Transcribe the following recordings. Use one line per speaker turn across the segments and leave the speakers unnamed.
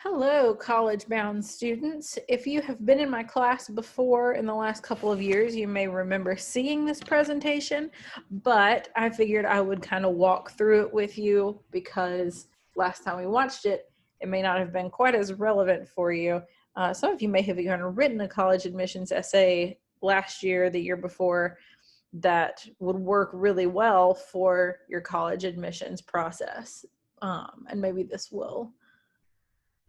Hello, college-bound students. If you have been in my class before in the last couple of years, you may remember seeing this presentation, but I figured I would kind of walk through it with you because last time we watched it, it may not have been quite as relevant for you. Some of you may have even written a college admissions essay last year, the year before, that would work really well for your college admissions process. And maybe this will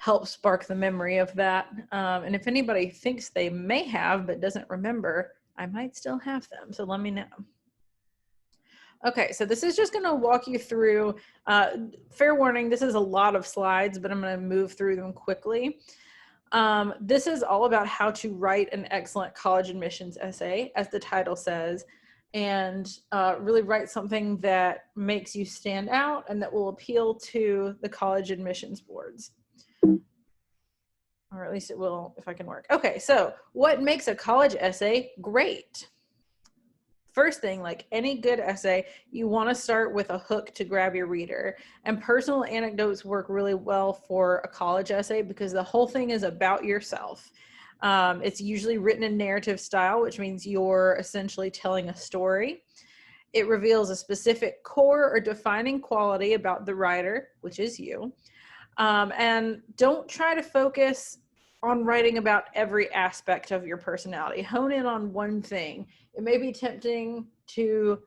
help spark the memory of that. And if anybody thinks they may have but doesn't remember, I might still have them. So let me know. Okay, so this is just going to walk you through, fair warning, this is a lot of slides, but I'm going to move through them quickly. This is all about how to write an excellent college admissions essay, as the title says, and really write something that makes you stand out and that will appeal to the college admissions boards. Or at least it will if I can work. Okay, so what makes a college essay great? First thing, like any good essay, you want to start with a hook to grab your reader. And personal anecdotes work really well for a college essay because the whole thing is about yourself. It's usually written in narrative style, which means you're essentially telling a story. It reveals a specific core or defining quality about the writer, which is you. And don't try to focus on writing about every aspect of your personality. Hone in on one thing. It may be tempting to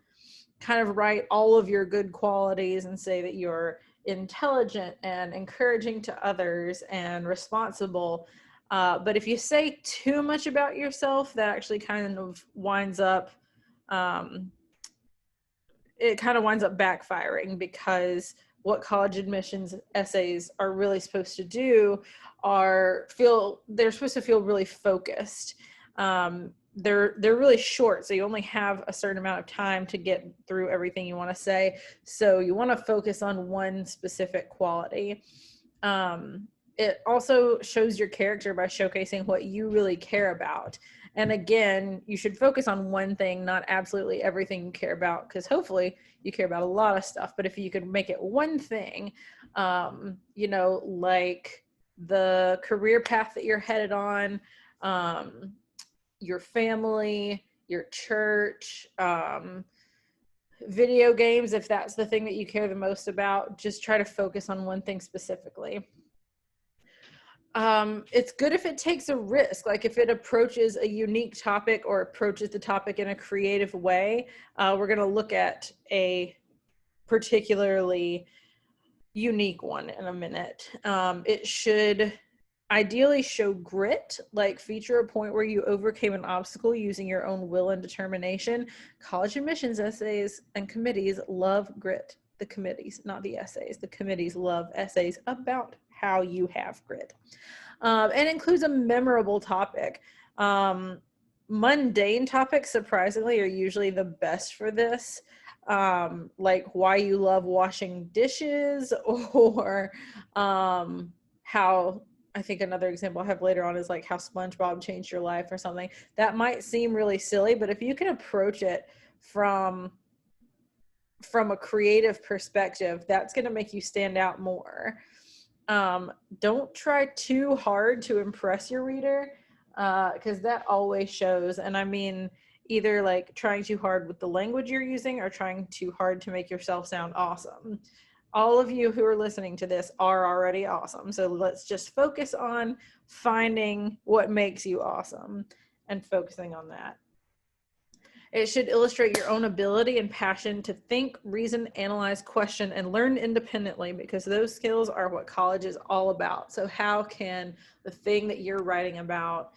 kind of write all of your good qualities and say that you're intelligent and encouraging to others and responsible. But if you say too much about yourself, that actually kind of winds up, it kind of winds up backfiring, because what college admissions essays are really supposed to do they're supposed to feel really focused. They're really short, so you only have a certain amount of time to get through everything you want to say. So you want to focus on one specific quality. It also shows your character by showcasing what you really care about. And again, you should focus on one thing, not absolutely everything you care about, because hopefully you care about a lot of stuff. But if you could make it one thing, like the career path that you're headed on, your family, your church, video games, if that's the thing that you care the most about, just try to focus on one thing specifically. It's good if it takes a risk, like if it approaches a unique topic or approaches the topic in a creative way. We're going to look at a particularly unique one in a minute. It should ideally show grit, like feature a point where you overcame an obstacle using your own will and determination. College admissions essays and committees love grit. The committees, not the essays. The committees love essays about how you have grit. And includes a memorable topic. Mundane topics, surprisingly, are usually the best for this. Like why you love washing dishes, or how, I think another example I have later on is like how SpongeBob changed your life or something. That might seem really silly, but if you can approach it from a creative perspective, that's going to make you stand out more. Don't try too hard to impress your reader, because that always shows. And I mean, either like trying too hard with the language you're using or trying too hard to make yourself sound awesome. All of you who are listening to this are already awesome. So let's just focus on finding what makes you awesome and focusing on that. It should illustrate your own ability and passion to think, reason, analyze, question, and learn independently, because those skills are what college is all about. So how can the thing that you're writing about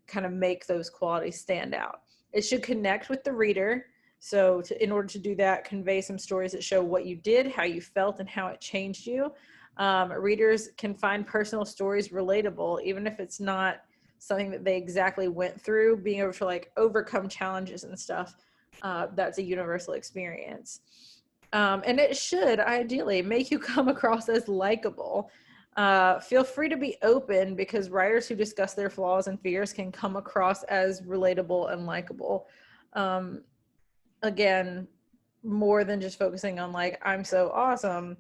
kind of make those qualities stand out? It should connect with the reader. So in order to do that, convey some stories that show what you did, how you felt, and how it changed you. Readers can find personal stories relatable, even if it's not something that they exactly went through. Being able to like overcome challenges and stuff, that's a universal experience. And it should ideally make you come across as likable. Feel free to be open, because writers who discuss their flaws and fears can come across as relatable and likable. Again, more than just focusing on like, I'm so awesome.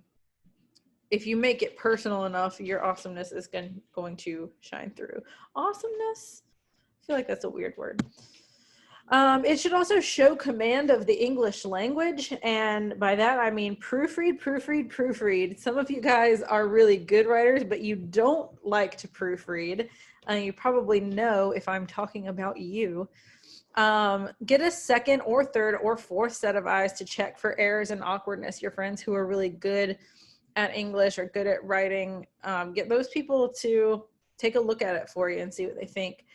if you make it personal enough, your awesomeness is going to shine through. Awesomeness? I feel like that's a weird word. It should also show command of the English language. And by that, I mean proofread, proofread, proofread. Some of you guys are really good writers, but you don't like to proofread. You probably know if I'm talking about you. Get a second or third or fourth set of eyes to check for errors and awkwardness. Your friends who are really good at English or good at writing, get those people to take a look at it for you and see what they think.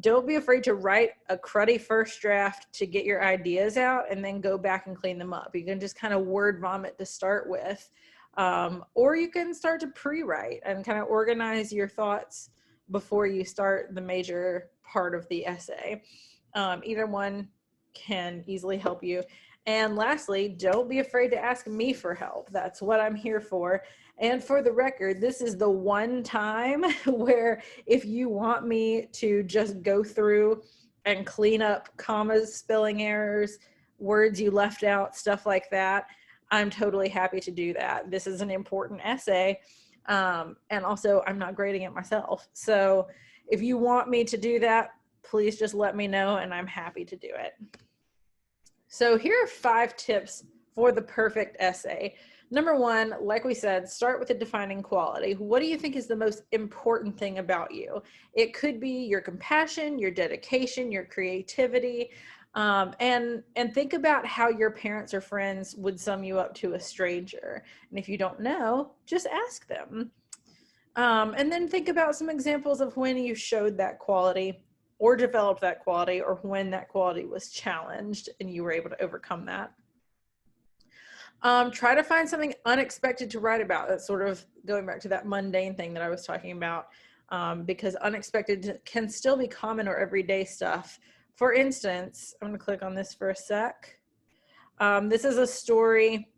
Don't be afraid to write a cruddy first draft to get your ideas out and then go back and clean them up. You can just kind of word vomit to start with, or you can start to pre-write and kind of organize your thoughts before you start the major part of the essay. Either one can easily help you. And lastly, don't be afraid to ask me for help. That's what I'm here for. And for the record, this is the one time where if you want me to just go through and clean up commas, spelling errors, words you left out, stuff like that, I'm totally happy to do that. This is an important essay. And also, I'm not grading it myself. So if you want me to do that, please just let me know and I'm happy to do it. So here are 5 tips for the perfect essay. Number 1, like we said, start with a defining quality. What do you think is the most important thing about you? It could be your compassion, your dedication, your creativity, and think about how your parents or friends would sum you up to a stranger. And if you don't know, just ask them. And then think about some examples of when you showed that quality or developed that quality, or when that quality was challenged and you were able to overcome that. Try to find something unexpected to write about. That's sort of going back to that mundane thing that I was talking about, because unexpected can still be common or everyday stuff. For instance, I'm going to click on this for a sec. This is a story,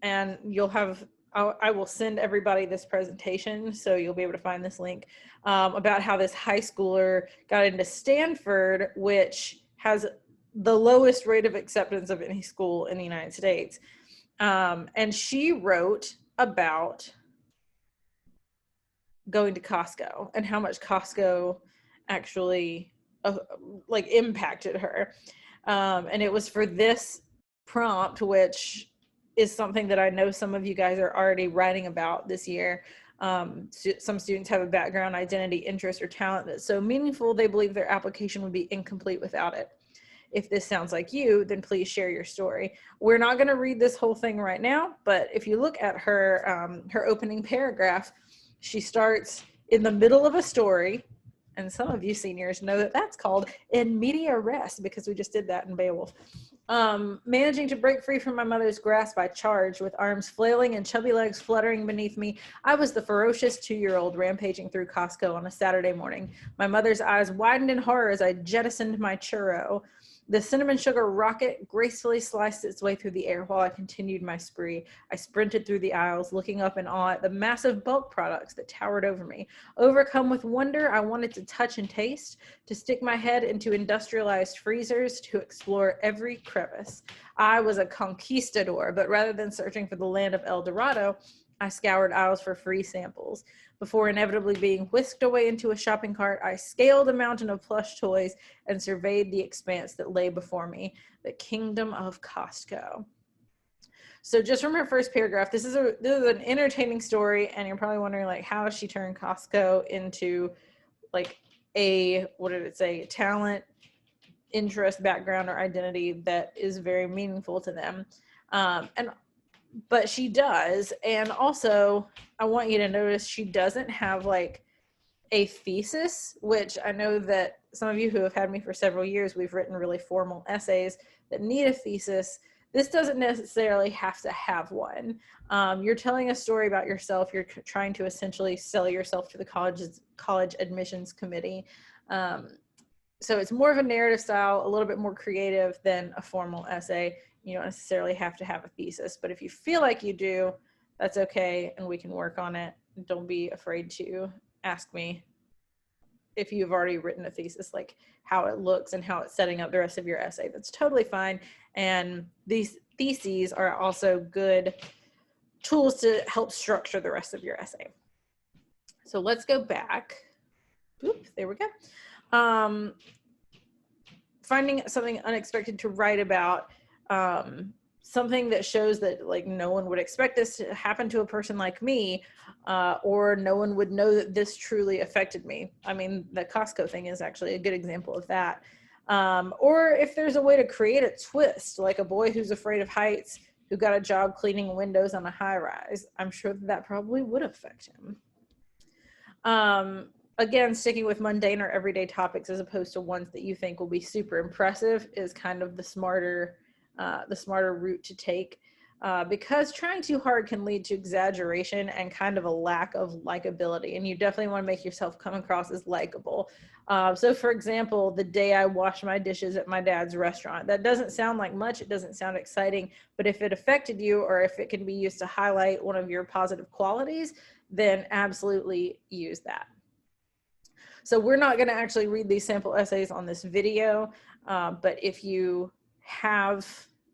and I will send everybody this presentation, so you'll be able to find this link, about how this high schooler got into Stanford, which has the lowest rate of acceptance of any school in the United States. And she wrote about going to Costco and how much Costco actually impacted her. And it was for this prompt, which is something that I know some of you guys are already writing about this year. Some students have a background, identity, interest, or talent that's so meaningful they believe their application would be incomplete without it. If this sounds like you, then please share your story. We're not going to read this whole thing right now, but if you look at her opening paragraph, she starts in the middle of a story, and some of you seniors know that that's called in media res, because we just did that in Beowulf. Managing to break free from my mother's grasp, I charged with arms flailing and chubby legs fluttering beneath me. I was the ferocious 2-year-old rampaging through Costco on a Saturday morning. My mother's eyes widened in horror as I jettisoned my churro. The cinnamon sugar rocket gracefully sliced its way through the air while I continued my spree. I sprinted through the aisles, looking up in awe at the massive bulk products that towered over me. Overcome with wonder, I wanted to touch and taste, to stick my head into industrialized freezers, to explore every crevice. I was a conquistador, but rather than searching for the land of El Dorado, I scoured aisles for free samples. Before inevitably being whisked away into a shopping cart, I scaled a mountain of plush toys and surveyed the expanse that lay before me, the kingdom of Costco. So just from her first paragraph, this is an entertaining story, and you're probably wondering, like, how she turned Costco into like what did it say, talent, interest, background, or identity that is very meaningful to them. But she does. And also, I want you to notice she doesn't have like a thesis, which I know that some of you who have had me for several years, we've written really formal essays that need a thesis. This doesn't necessarily have to have one. You're telling a story about yourself. You're trying to essentially sell yourself to the college admissions committee. So it's more of a narrative style, a little bit more creative than a formal essay. You don't necessarily have to have a thesis, but if you feel like you do, that's okay, and we can work on it. Don't be afraid to ask me if you've already written a thesis, like how it looks and how it's setting up the rest of your essay. That's totally fine. And these theses are also good tools to help structure the rest of your essay. So let's go back. Oop, there we go. Finding something unexpected to write about, something that shows that like no one would expect this to happen to a person like me, or no one would know that this truly affected me. I mean, the Costco thing is actually a good example of that. Or if there's a way to create a twist, like a boy who's afraid of heights who got a job cleaning windows on a high rise, I'm sure that probably would affect him. Again, sticking with mundane or everyday topics as opposed to ones that you think will be super impressive is kind of the smarter route to take, because trying too hard can lead to exaggeration and kind of a lack of likability, and you definitely want to make yourself come across as likable. So for example, the day I washed my dishes at my dad's restaurant, that doesn't sound like much, it doesn't sound exciting, but if it affected you or if it can be used to highlight one of your positive qualities, then absolutely use that. So we're not going to actually read these sample essays on this video, but if you have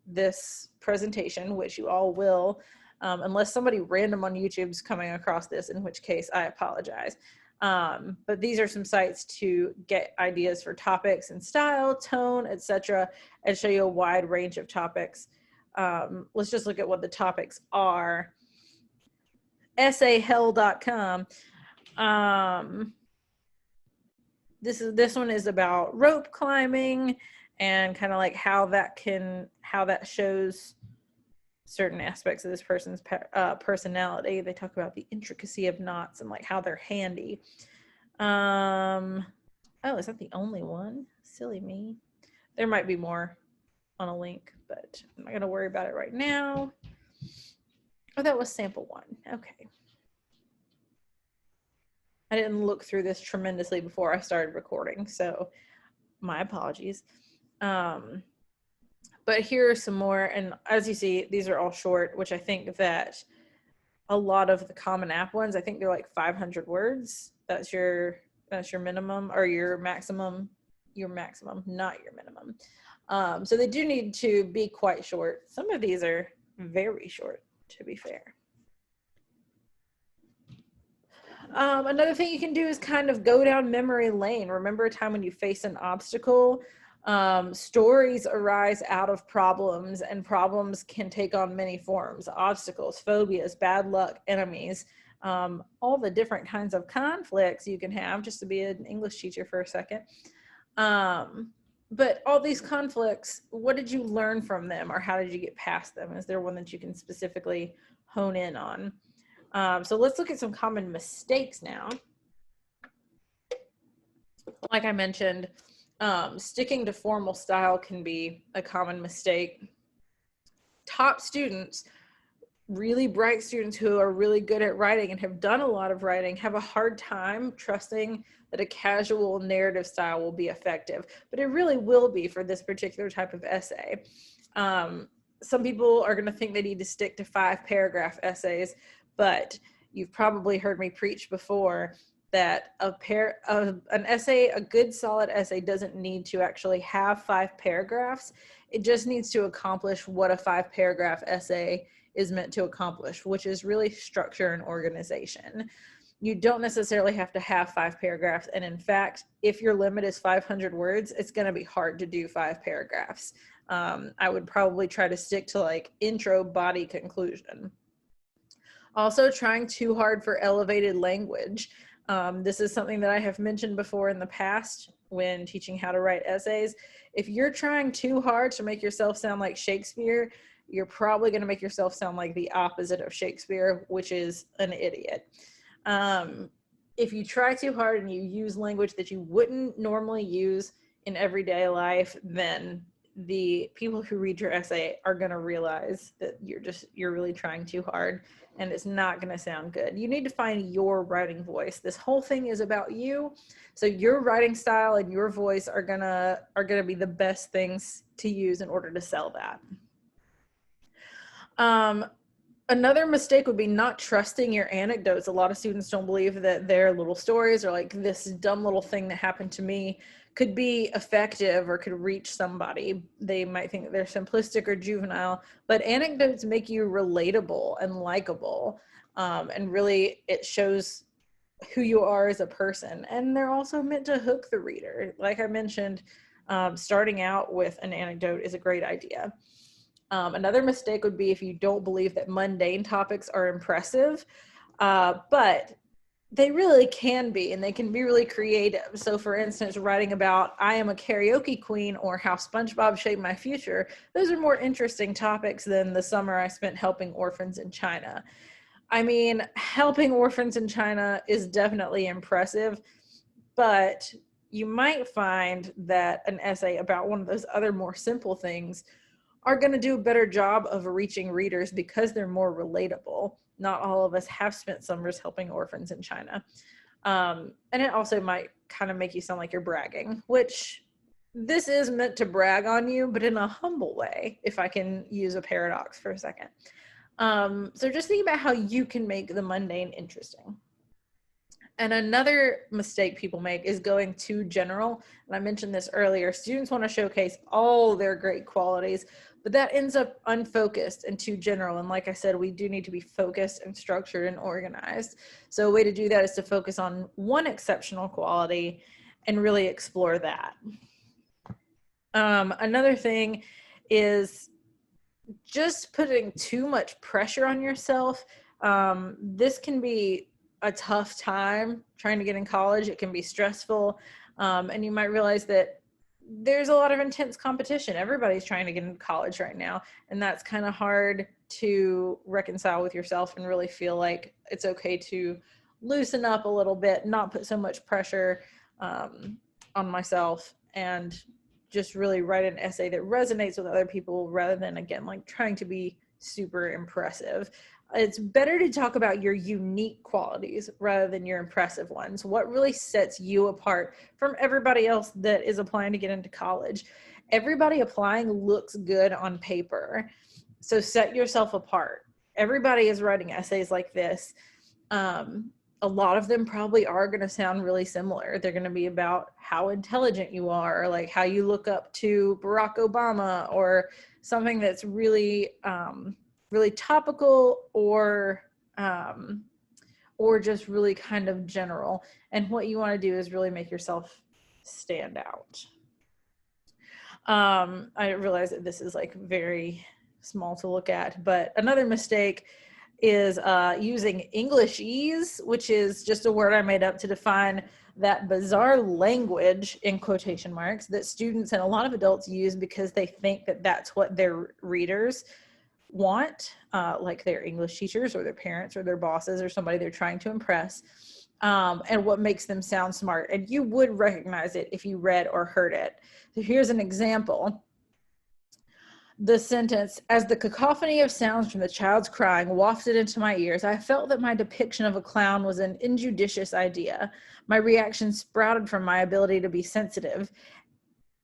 this presentation, which you all will, unless somebody random on YouTube's coming across this, in which case I apologize. But these are some sites to get ideas for topics and style, tone, etc., and show you a wide range of topics. Let's just look at what the topics are. Essayhell.com. This one is about rope climbing and kind of like how that shows certain aspects of this person's personality. They talk about the intricacy of knots and like how they're handy. Oh, is that the only one? Silly me. There might be more on a link, but I'm not going to worry about it right now. Oh, that was sample one. Okay. I didn't look through this tremendously before I started recording, so my apologies. But here are some more, and as you see, these are all short, which I think that a lot of the Common App ones, I think they're like 500 words. That's your minimum, or your maximum, not your minimum. So they do need to be quite short. Some of these are very short, to be fair. Another thing you can do is kind of go down memory lane. Remember a time when you face an obstacle? Stories arise out of problems, and problems can take on many forms: obstacles, phobias, bad luck, enemies, all the different kinds of conflicts you can have, just to be an English teacher for a second. But all these conflicts, what did you learn from them, or how did you get past them? Is there one that you can specifically hone in on? So let's look at some common mistakes now. Like I mentioned, sticking to formal style can be a common mistake. Top students, really bright students who are really good at writing and have done a lot of writing, have a hard time trusting that a casual narrative style will be effective, but it really will be for this particular type of essay. Some people are going to think they need to stick to 5-paragraph essays, but you've probably heard me preach before that an essay, a good solid essay, doesn't need to actually have 5 paragraphs. It just needs to accomplish what a 5-paragraph essay is meant to accomplish, which is really structure and organization. You don't necessarily have to have 5 paragraphs. And in fact, if your limit is 500 words, it's going to be hard to do 5 paragraphs. I would probably try to stick to like intro, body, conclusion. Also, trying too hard for elevated language. This is something that I have mentioned before in the past when teaching how to write essays. If you're trying too hard to make yourself sound like Shakespeare, you're probably going to make yourself sound like the opposite of Shakespeare, which is an idiot. If you try too hard and you use language that you wouldn't normally use in everyday life, then the people who read your essay are going to realize that you're really trying too hard, and it's not going to sound good. You need to find your writing voice. This whole thing is about you. So your writing style and your voice are going to be the best things to use in order to sell that. Another mistake would be not trusting your anecdotes. A lot of students don't believe that their little stories or like this dumb little thing that happened to me could be effective or could reach somebody. They might think that they're simplistic or juvenile, but anecdotes make you relatable and likable. And really, it shows who you are as a person. And they're also meant to hook the reader. Like I mentioned, starting out with an anecdote is a great idea. Another mistake would be if you don't believe that mundane topics are impressive, but they really can be, and they can be really creative. So for instance, writing about I am a karaoke queen or how SpongeBob shaped my future, those are more interesting topics than the summer I spent helping orphans in China. I mean, helping orphans in China is definitely impressive, but you might find that an essay about one of those other more simple things are going to do a better job of reaching readers because they're more relatable. Not all of us have spent summers helping orphans in China. And it also might kind of make you sound like you're bragging, which this is meant to brag on you, but in a humble way, if I can use a paradox for a second. So just think about how you can make the mundane interesting. And another mistake people make is going too general. And I mentioned this earlier. Students want to showcase all their great qualities, but that ends up unfocused and too general. And like I said, we do need to be focused and structured and organized. So a way to do that is to focus on one exceptional quality and really explore that. Another thing is just putting too much pressure on yourself. This can be a tough time trying to get in college. It can be stressful. And you might realize that there's a lot of intense competition. Everybody's trying to get into college right now. And that's kind of hard to reconcile with yourself and really feel like it's okay to loosen up a little bit, not put so much pressure on myself, and just really write an essay that resonates with other people rather than, again, like trying to be super impressive. It's better to talk about your unique qualities rather than your impressive ones. What really sets you apart from everybody else that is applying to get into college? Everybody applying looks good on paper. So set yourself apart. Everybody is writing essays like this. A lot of them probably are going to sound really similar. They're going to be about how intelligent you are, or like how you look up to Barack Obama, or something that's really really topical, or just really kind of general. And what you want to do is really make yourself stand out. I realize that this is like very small to look at, but another mistake is using Englishese, which is just a word I made up to define that bizarre language, in quotation marks, that students and a lot of adults use because they think that that's what their readers want, like their English teachers or their parents or their bosses or somebody they're trying to impress, and what makes them sound smart. And you would recognize it if you read or heard it. So here's an example. The sentence, as the cacophony of sounds from the child's crying wafted into my ears, I felt that my depiction of a clown was an injudicious idea. My reaction sprouted from my ability to be sensitive.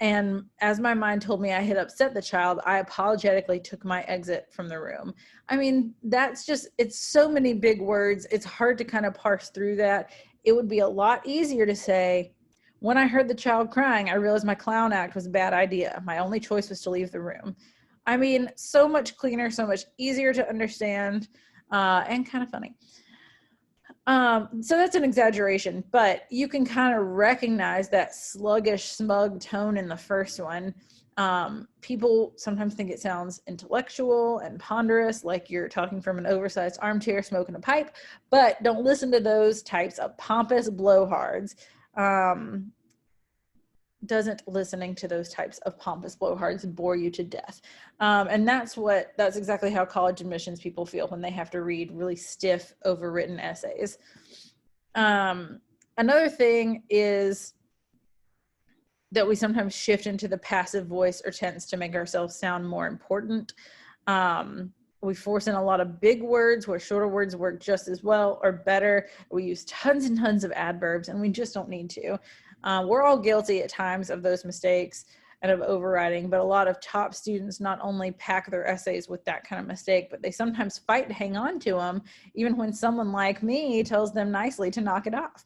And as my mind told me I had upset the child, I apologetically took my exit from the room. I mean, that's just, it's so many big words. It's hard to kind of parse through that. It would be a lot easier to say, when I heard the child crying, I realized my clown act was a bad idea. My only choice was to leave the room. I mean, so much cleaner, so much easier to understand, and kind of funny. So that's an exaggeration, but you can kind of recognize that sluggish, smug tone in the first one. People sometimes think it sounds intellectual and ponderous, like you're talking from an oversized armchair smoking a pipe, but don't listen to those types of pompous blowhards. Doesn't listening to those types of pompous blowhards bore you to death? And that's exactly how college admissions people feel when they have to read really stiff, overwritten essays. Another thing is that we sometimes shift into the passive voice or tense to make ourselves sound more important. We force in a lot of big words where shorter words work just as well or better. We use tons and tons of adverbs, and we just don't need to. We're all guilty at times of those mistakes. and of overwriting. But a lot of top students not only pack their essays with that kind of mistake, but they sometimes fight to hang on to them, even when someone like me tells them nicely to knock it off.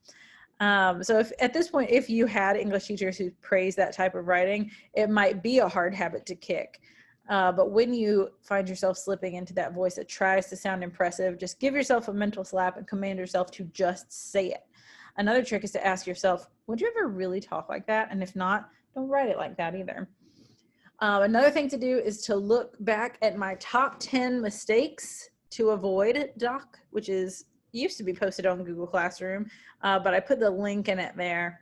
So if at this point, if you had English teachers who praise that type of writing, it might be a hard habit to kick. But when you find yourself slipping into that voice that tries to sound impressive, just give yourself a mental slap and command yourself to just say it. Another trick is to ask yourself, would you ever really talk like that? And if not, don't write it like that either. Another thing to do is to look back at my top 10 mistakes to avoid doc, which used to be posted on Google Classroom, but I put the link in it there.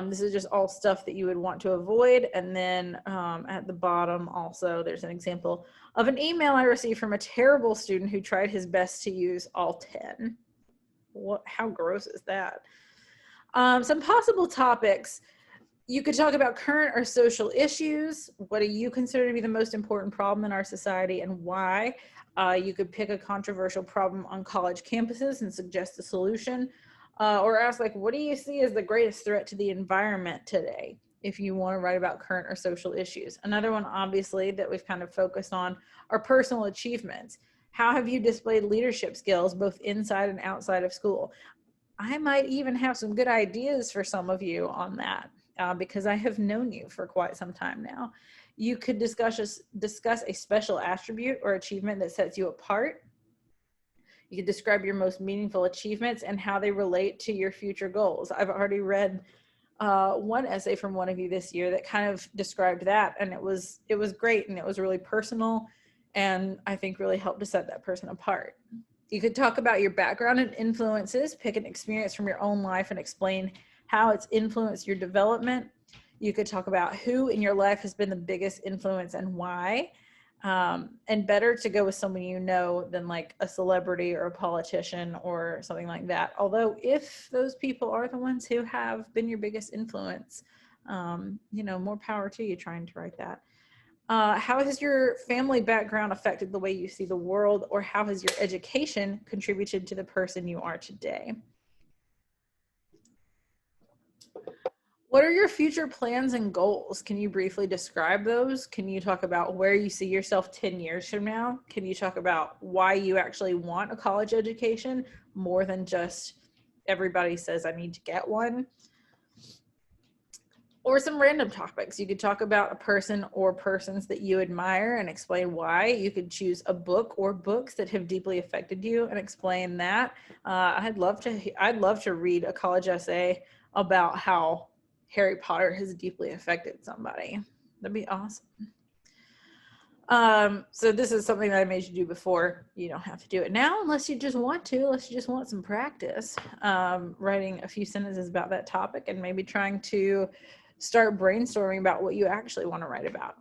This is just all stuff that you would want to avoid. And then at the bottom also, there's an example of an email I received from a terrible student who tried his best to use all 10. How gross is that? Some possible topics. You could talk about current or social issues. What do you consider to be the most important problem in our society and why? You could pick a controversial problem on college campuses and suggest a solution. Or ask, like, what do you see as the greatest threat to the environment today, if you want to write about current or social issues. Another one, obviously, that we've kind of focused on are personal achievements. How have you displayed leadership skills both inside and outside of school? I might even have some good ideas for some of you on that because I have known you for quite some time now. You could discuss a special attribute or achievement that sets you apart. You could describe your most meaningful achievements and how they relate to your future goals. I've already read one essay from one of you this year that kind of described that, and it was great, and it was really personal, and I think really helped to set that person apart. You could talk about your background and influences, pick an experience from your own life and explain how it's influenced your development. You could talk about who in your life has been the biggest influence and why. And better to go with someone you know than like a celebrity or a politician or something like that. Although if those people are the ones who have been your biggest influence, more power to you trying to write that. How has your family background affected the way you see the world, or how has your education contributed to the person you are today? What are your future plans and goals? Can you briefly describe those? Can you talk about where you see yourself 10 years from now? Can you talk about why you actually want a college education more than just everybody says I need to get one? Or some random topics. You could talk about a person or persons that you admire and explain why. You could choose a book or books that have deeply affected you and explain that. I'd love to read a college essay about how Harry Potter has deeply affected somebody. That'd be awesome. So this is something that I made you do before. You don't have to do it now unless you just want to, unless you just want some practice. Writing a few sentences about that topic and maybe trying to start brainstorming about what you actually want to write about.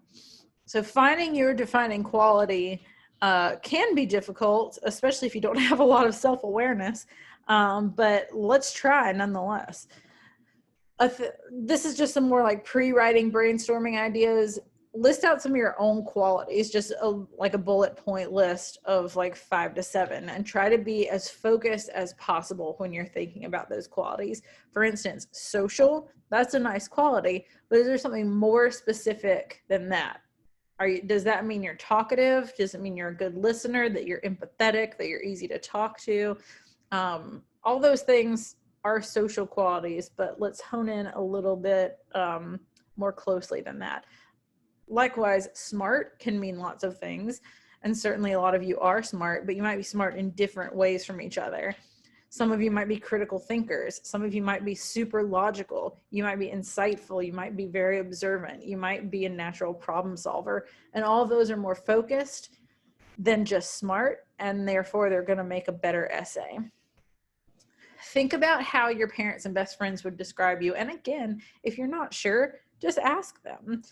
So finding your defining quality can be difficult, especially if you don't have a lot of self-awareness, but let's try nonetheless. This is just some more like pre-writing brainstorming ideas. List out some of your own qualities, just like a bullet point list of like 5 to 7, and try to be as focused as possible when you're thinking about those qualities. For instance, social, that's a nice quality, but is there something more specific than that? Does that mean you're talkative? Does it mean you're a good listener, that you're empathetic, that you're easy to talk to? All those things are social qualities, but let's hone in a little bit more closely than that. Likewise, smart can mean lots of things, and certainly a lot of you are smart, but you might be smart in different ways from each other. Some of you might be critical thinkers. Some of you might be super logical. You might be insightful. You might be very observant. You might be a natural problem solver. And all of those are more focused than just smart, and therefore they're going to make a better essay. Think about how your parents and best friends would describe you. And again, if you're not sure, just ask them.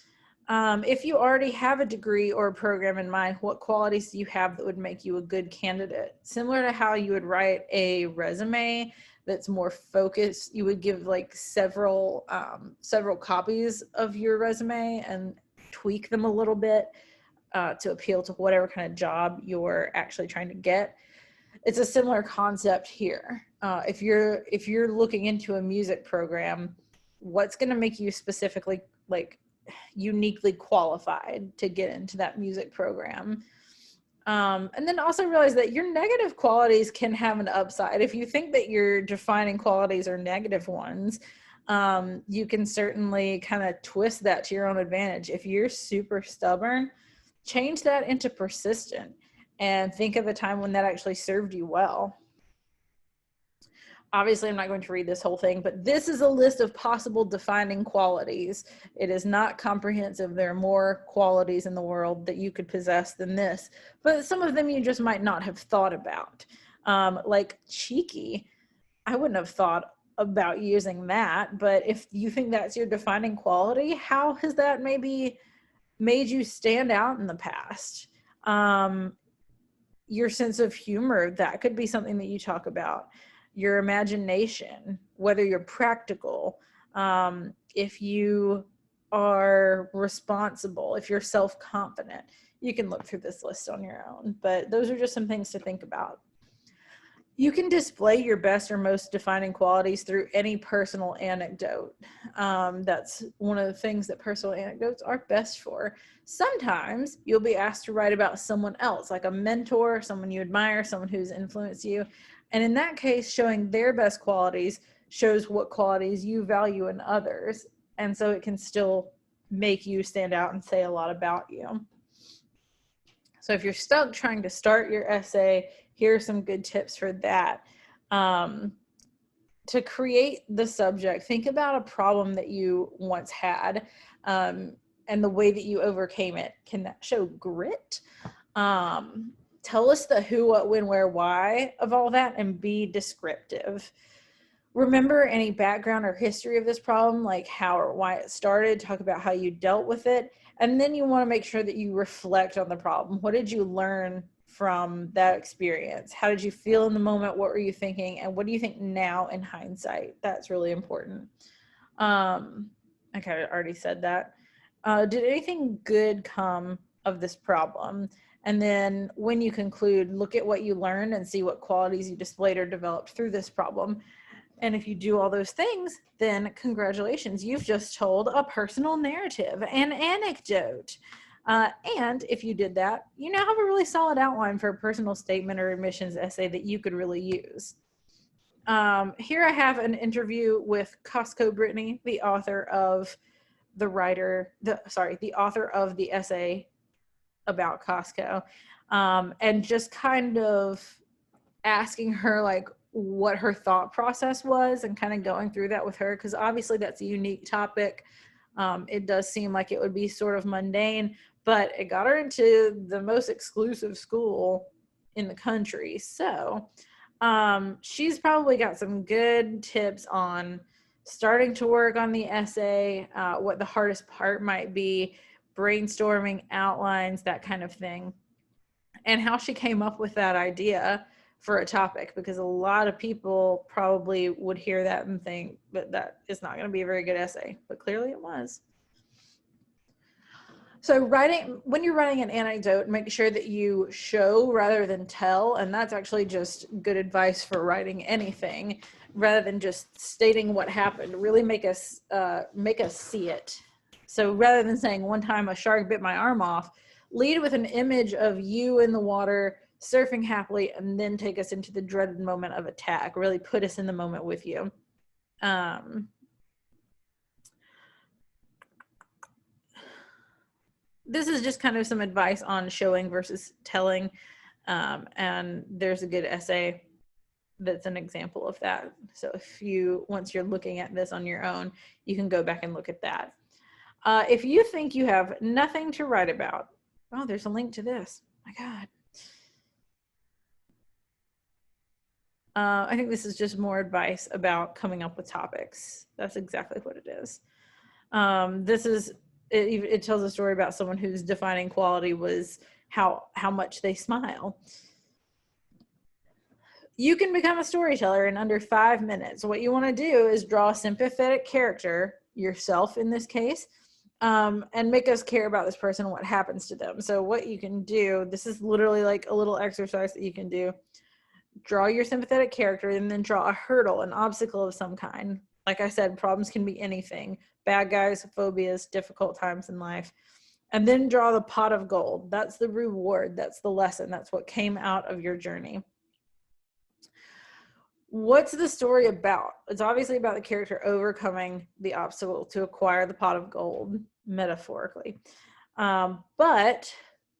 If you already have a degree or a program in mind, what qualities do you have that would make you a good candidate? Similar to how you would write a resume that's more focused, you would give like several copies of your resume and tweak them a little bit to appeal to whatever kind of job you're actually trying to get. It's a similar concept here. If you're looking into a music program, what's going to make you specifically like uniquely qualified to get into that music program. And then also realize that your negative qualities can have an upside. If you think that your defining qualities are negative ones, you can certainly kind of twist that to your own advantage. If you're super stubborn, change that into persistent and think of a time when that actually served you well. Obviously, I'm not going to read this whole thing, but this is a list of possible defining qualities. It is not comprehensive. There are more qualities in the world that you could possess than this, but some of them you just might not have thought about. Like cheeky, I wouldn't have thought about using that, but if you think that's your defining quality, how has that maybe made you stand out in the past? Your sense of humor, that could be something that you talk about. Your imagination, whether you're practical, if you are responsible, if you're self-confident. You can look through this list on your own, but those are just some things to think about. You can display your best or most defining qualities through any personal anecdote. That's one of the things that personal anecdotes are best for. Sometimes you'll be asked to write about someone else, like a mentor, someone you admire, someone who's influenced you. And in that case, showing their best qualities shows what qualities you value in others. And so it can still make you stand out and say a lot about you. So if you're stuck trying to start your essay, here are some good tips for that. To create the subject, think about a problem that you once had and the way that you overcame it. Can that show grit? Tell us the who, what, when, where, why of all that, and be descriptive. Remember any background or history of this problem, like how or why it started. Talk about how you dealt with it. And then you want to make sure that you reflect on the problem. What did you learn from that experience? How did you feel in the moment? What were you thinking? And what do you think now in hindsight? That's really important. I kind of already said that. Did anything good come of this problem? And then when you conclude, look at what you learned and see what qualities you displayed or developed through this problem. And if you do all those things, then congratulations, you've just told a personal narrative, an anecdote. And if you did that, you now have a really solid outline for a personal statement or admissions essay that you could really use. Here I have an interview with Costco Brittany, the author of the author of the essay about Costco, and just kind of asking her like what her thought process was and kind of going through that with her, because obviously that's a unique topic. It does seem like it would be sort of mundane, but it got her into the most exclusive school in the country. So she's probably got some good tips on starting to work on the essay, what the hardest part might be, brainstorming outlines, that kind of thing, and how she came up with that idea for a topic, because a lot of people probably would hear that and think that that is not going to be a very good essay, but clearly it was. So when you're writing an anecdote, make sure that you show rather than tell, and that's actually just good advice for writing anything, rather than just stating what happened. Really make us see it. So rather than saying one time a shark bit my arm off, lead with an image of you in the water surfing happily, and then take us into the dreaded moment of attack. Really put us in the moment with you. This is just kind of some advice on showing versus telling, and there's a good essay that's an example of that. So once you're looking at this on your own, you can go back and look at that. If you think you have nothing to write about, oh, there's a link to this. My God. I think this is just more advice about coming up with topics. That's exactly what it is. It tells a story about someone whose defining quality was how much they smile. You can become a storyteller in under 5 minutes. What you want to do is draw a sympathetic character, yourself in this case, and make us care about this person and what happens to them. So what you can do, this is literally like a little exercise that you can do. Draw your sympathetic character and then draw a hurdle, an obstacle of some kind. Like I said, problems can be anything. Bad guys, phobias, difficult times in life. And then draw the pot of gold. That's the reward. That's the lesson. That's what came out of your journey. What's the story about? It's obviously about the character overcoming the obstacle to acquire the pot of gold, metaphorically. But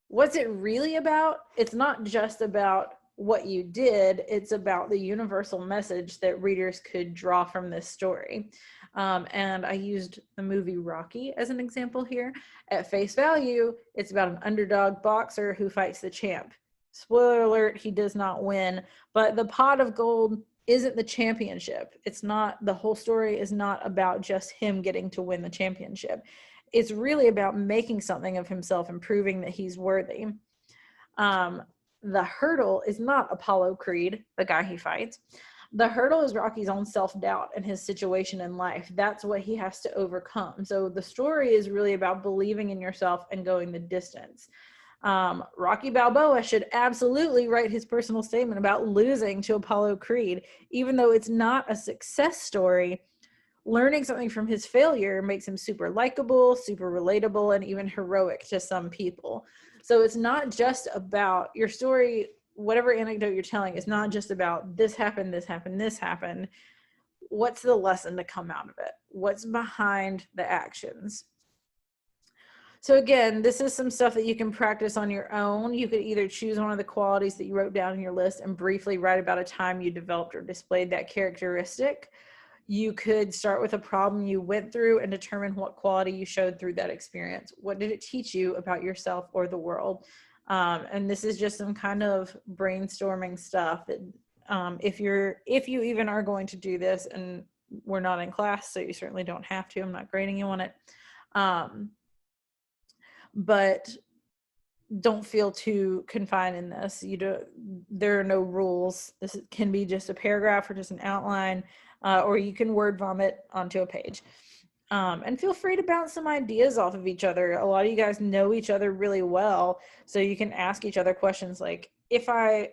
what's it really about? It's not just about what you did, it's about the universal message that readers could draw from this story. And I used the movie Rocky as an example here. At face value, it's about an underdog boxer who fights the champ. Spoiler alert, he does not win, but the pot of gold isn't the championship. It's not, the whole story is not about just him getting to win the championship. It's really about making something of himself and proving that he's worthy. The hurdle is not Apollo Creed, the guy he fights. The hurdle is Rocky's own self-doubt and his situation in life. That's what he has to overcome. So the story is really about believing in yourself and going the distance. Rocky Balboa should absolutely write his personal statement about losing to Apollo Creed. Even though it's not a success story, learning something from his failure makes him super likable, super relatable, and even heroic to some people. So it's not just about your story. Whatever anecdote you're telling is not just about this happened, this happened, this happened. What's the lesson to come out of it? What's behind the actions? So again, this is some stuff that you can practice on your own. You could either choose one of the qualities that you wrote down in your list and briefly write about a time you developed or displayed that characteristic. You could start with a problem you went through and determine what quality you showed through that experience. What did it teach you about yourself or the world? And this is just some kind of brainstorming stuff that if you even are going to do this, and we're not in class, so you certainly don't have to, I'm not grading you on it. But don't feel too confined in this. There are no rules. This can be just a paragraph or just an outline, or you can word vomit onto a page. And feel free to bounce some ideas off of each other. A lot of you guys know each other really well, so you can ask each other questions like, if I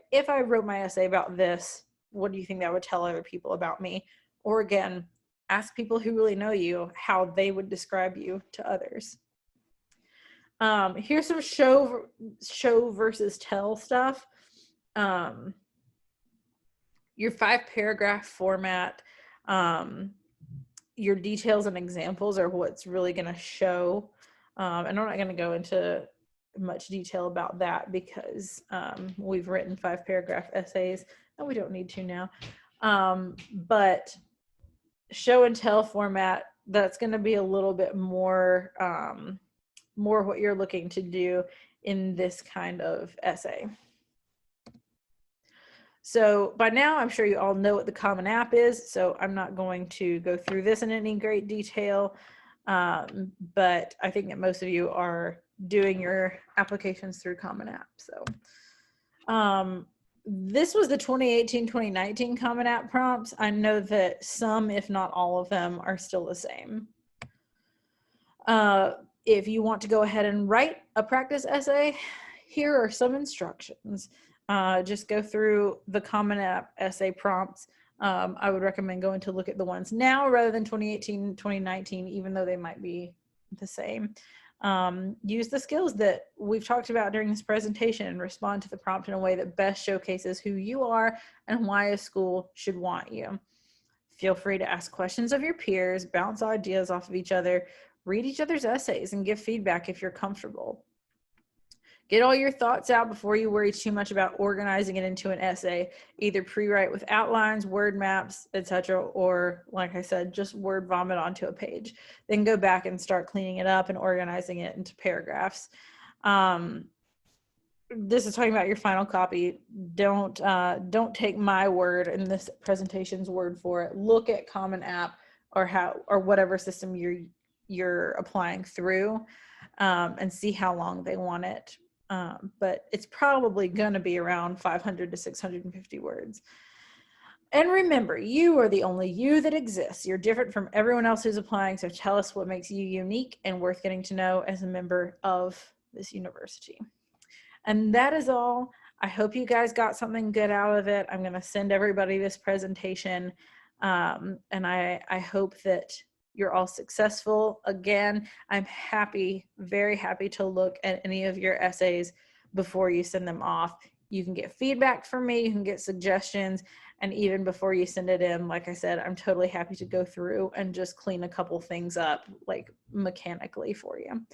wrote my essay about this, what do you think that would tell other people about me? Or again, ask people who really know you how they would describe you to others. Here's some show versus tell stuff. Your 5-paragraph format, your details and examples are what's really going to show. And I'm not going to go into much detail about that because we've written 5-paragraph essays and we don't need to now. But show and tell format, that's going to be a little bit more what you're looking to do in this kind of essay. So by now, I'm sure you all know what the Common App is, so I'm not going to go through this in any great detail, but I think that most of you are doing your applications through Common App. So this was the 2018-2019 Common App prompts. I know that some, if not all of them, are still the same. If you want to go ahead and write a practice essay, here are some instructions. Just go through the Common App essay prompts. I would recommend going to look at the ones now rather than 2018, 2019, even though they might be the same. Use the skills that we've talked about during this presentation and respond to the prompt in a way that best showcases who you are and why a school should want you. Feel free to ask questions of your peers, bounce ideas off of each other, read each other's essays, and give feedback if you're comfortable. Get all your thoughts out before you worry too much about organizing it into an essay. Either pre-write with outlines, word maps, etc., or like I said, just word vomit onto a page. Then go back and start cleaning it up and organizing it into paragraphs. This is talking about your final copy. Don't take my word and this presentation's word for it. Look at Common App or whatever system you're applying through, and see how long they want it. But it's probably going to be around 500 to 650 words. And remember, you are the only you that exists. You're different from everyone else who's applying, so tell us what makes you unique and worth getting to know as a member of this university. And that is all. I hope you guys got something good out of it. I'm going to send everybody this presentation. And I hope that you're all successful. Again, I'm happy, very happy to look at any of your essays before you send them off. You can get feedback from me, you can get suggestions, and even before you send it in, like I said, I'm totally happy to go through and just clean a couple things up, like mechanically for you.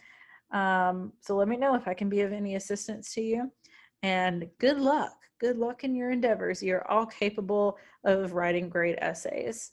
So let me know if I can be of any assistance to you. And good luck. Good luck in your endeavors. You're all capable of writing great essays.